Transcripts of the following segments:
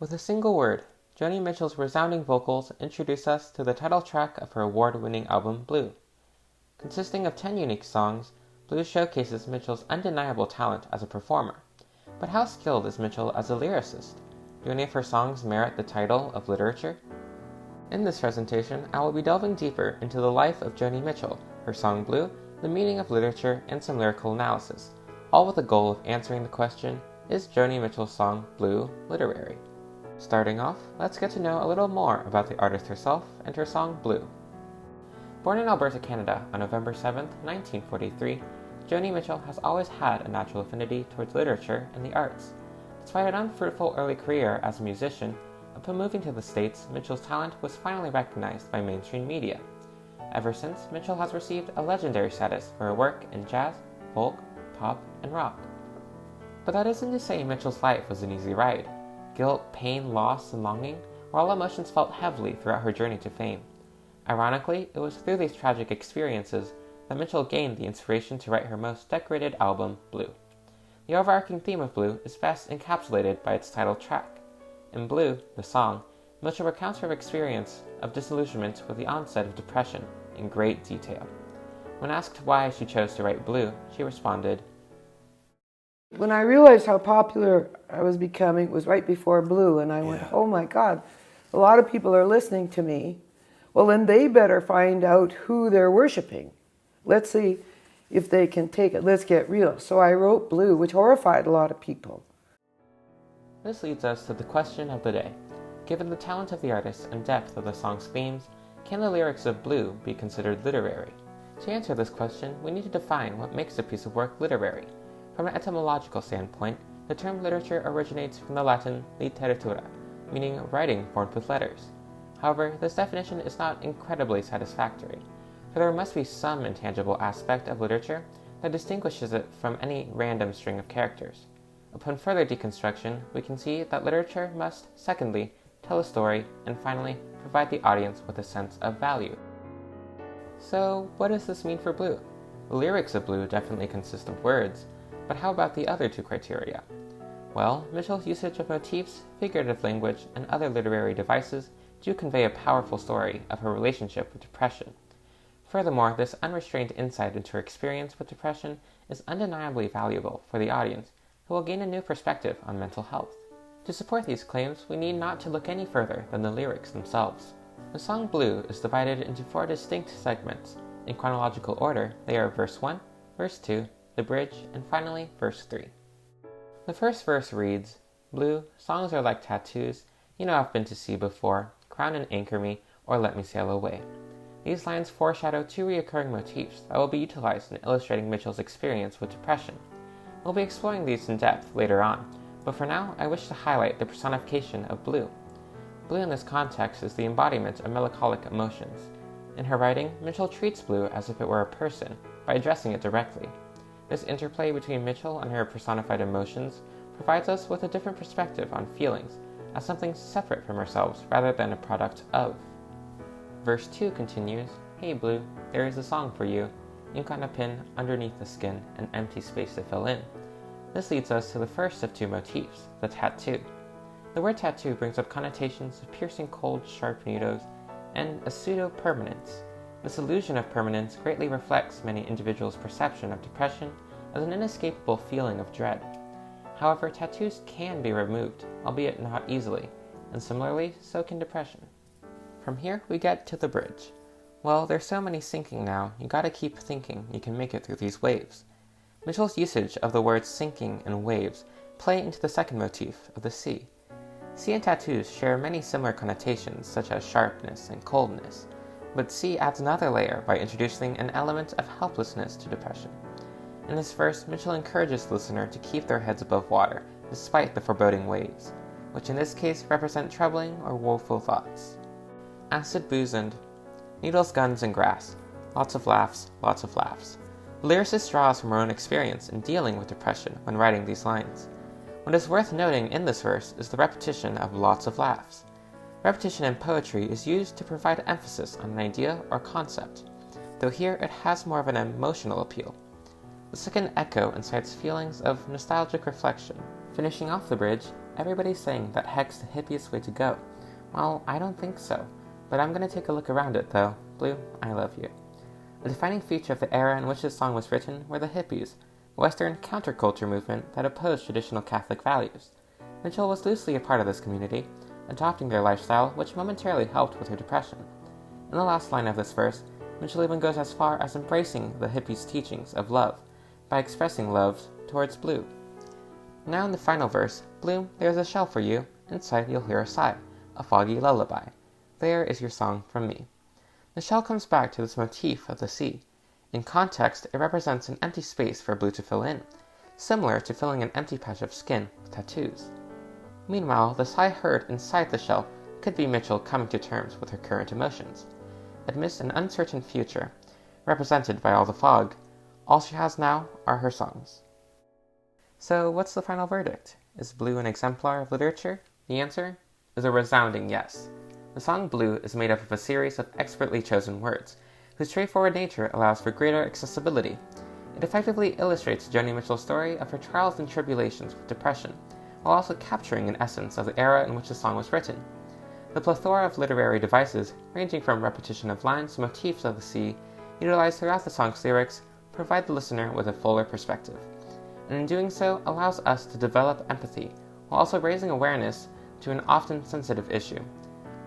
With a single word, Joni Mitchell's resounding vocals introduce us to the title track of her award-winning album, Blue. Consisting of 10 unique songs, Blue showcases Mitchell's undeniable talent as a performer. But how skilled is Mitchell as a lyricist? Do any of her songs merit the title of literature? In this presentation, I will be delving deeper into the life of Joni Mitchell, her song Blue, the meaning of literature, and some lyrical analysis, all with the goal of answering the question, is Joni Mitchell's song Blue literary? Starting off, let's get to know a little more about the artist herself and her song Blue. Born in Alberta, Canada on November 7, 1943, Joni Mitchell has always had a natural affinity towards literature and the arts. Despite an unfruitful early career as a musician, upon moving to the States, Mitchell's talent was finally recognized by mainstream media. Ever since, Mitchell has received a legendary status for her work in jazz, folk, pop, and rock. But that isn't to say Mitchell's life was an easy ride. Guilt, pain, loss, and longing were all emotions felt heavily throughout her journey to fame. Ironically, it was through these tragic experiences that Mitchell gained the inspiration to write her most decorated album, Blue. The overarching theme of Blue is best encapsulated by its title track. In Blue, the song, Mitchell recounts her experience of disillusionment with the onset of depression in great detail. When asked why she chose to write Blue, she responded, "When I realized how popular I was becoming, it was right before Blue, and I went, oh my God, a lot of people are listening to me. Well, then they better find out who they're worshiping. Let's see if they can take it. Let's get real." So I wrote Blue, which horrified a lot of people. This leads us to the question of the day. Given the talent of the artist and depth of the song's themes, can the lyrics of Blue be considered literary? To answer this question, we need to define what makes a piece of work literary. From an etymological standpoint, the term literature originates from the Latin literatura, meaning writing formed with letters. However, this definition is not incredibly satisfactory, for there must be some intangible aspect of literature that distinguishes it from any random string of characters. Upon further deconstruction, we can see that literature must, secondly, tell a story, and finally, provide the audience with a sense of value. So, what does this mean for Blue? The lyrics of Blue definitely consist of words, but how about the other two criteria? Well, Mitchell's usage of motifs, figurative language, and other literary devices do convey a powerful story of her relationship with depression. Furthermore, this unrestrained insight into her experience with depression is undeniably valuable for the audience, who will gain a new perspective on mental health. To support these claims, we need not to look any further than the lyrics themselves. The song Blue is divided into 4 distinct segments. In chronological order, they are verse 1, verse 2, the bridge, and finally verse 3. The first verse reads, "Blue, songs are like tattoos, you know I've been to sea before, crown and anchor me, or let me sail away." These lines foreshadow 2 recurring motifs that will be utilized in illustrating Mitchell's experience with depression. We'll be exploring these in depth later on, but for now I wish to highlight the personification of Blue. Blue in this context is the embodiment of melancholic emotions. In her writing, Mitchell treats Blue as if it were a person, by addressing it directly. This interplay between Mitchell and her personified emotions provides us with a different perspective on feelings, as something separate from ourselves rather than a product of. Verse 2 continues, "Hey Blue, there is a song for you. Ink on a pin, underneath the skin, an empty space to fill in." This leads us to the first of 2 motifs, the tattoo. The word tattoo brings up connotations of piercing cold, sharp needles, and a pseudo-permanence. This illusion of permanence greatly reflects many individuals' perception of depression as an inescapable feeling of dread. However, tattoos can be removed, albeit not easily, and similarly, so can depression. From here, we get to the bridge. Well, there's so many sinking now, you gotta keep thinking you can make it through these waves. Mitchell's usage of the words sinking and waves play into the second motif of the sea. Sea and tattoos share many similar connotations such as sharpness and coldness, but sea adds another layer by introducing an element of helplessness to depression. In this verse, Mitchell encourages the listener to keep their heads above water despite the foreboding waves, which in this case represent troubling or woeful thoughts. Acid, booze, and needles, guns, and grass. Lots of laughs, lots of laughs. The lyricist draws from her own experience in dealing with depression when writing these lines. What is worth noting in this verse is the repetition of lots of laughs. Repetition in poetry is used to provide emphasis on an idea or concept, though here it has more of an emotional appeal. The second echo incites feelings of nostalgic reflection. Finishing off the bridge, Everybody's saying that heck's the hippiest way to go. Well, I don't think so, but I'm gonna take a look around it though. Blue, I love you. A defining feature of the era in which this song was written were the hippies, a Western counterculture movement that opposed traditional Catholic values. Mitchell was loosely a part of this community, adopting their lifestyle, which momentarily helped with her depression. In the last line of this verse, Mitchell even goes as far as embracing the hippies' teachings of love by expressing love towards Blue. Now in the final verse, Blue, there's a shell for you, inside you'll hear a sigh, a foggy lullaby. There is your song from me. The shell comes back to this motif of the sea. In context, it represents an empty space for Blue to fill in, similar to filling an empty patch of skin with tattoos. Meanwhile, the sigh heard inside the shell could be Mitchell coming to terms with her current emotions. Amidst an uncertain future, represented by all the fog, all she has now are her songs. So what's the final verdict? Is Blue an exemplar of literature? The answer is a resounding yes. The song Blue is made up of a series of expertly chosen words, whose straightforward nature allows for greater accessibility. It effectively illustrates Joni Mitchell's story of her trials and tribulations with depression, while also capturing an essence of the era in which the song was written. The plethora of literary devices, ranging from repetition of lines to motifs of the sea, utilized throughout the song's lyrics, provide the listener with a fuller perspective, and in doing so allows us to develop empathy, while also raising awareness to an often sensitive issue.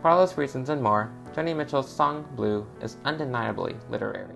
For all those reasons and more, Joni Mitchell's song Blue is undeniably literary.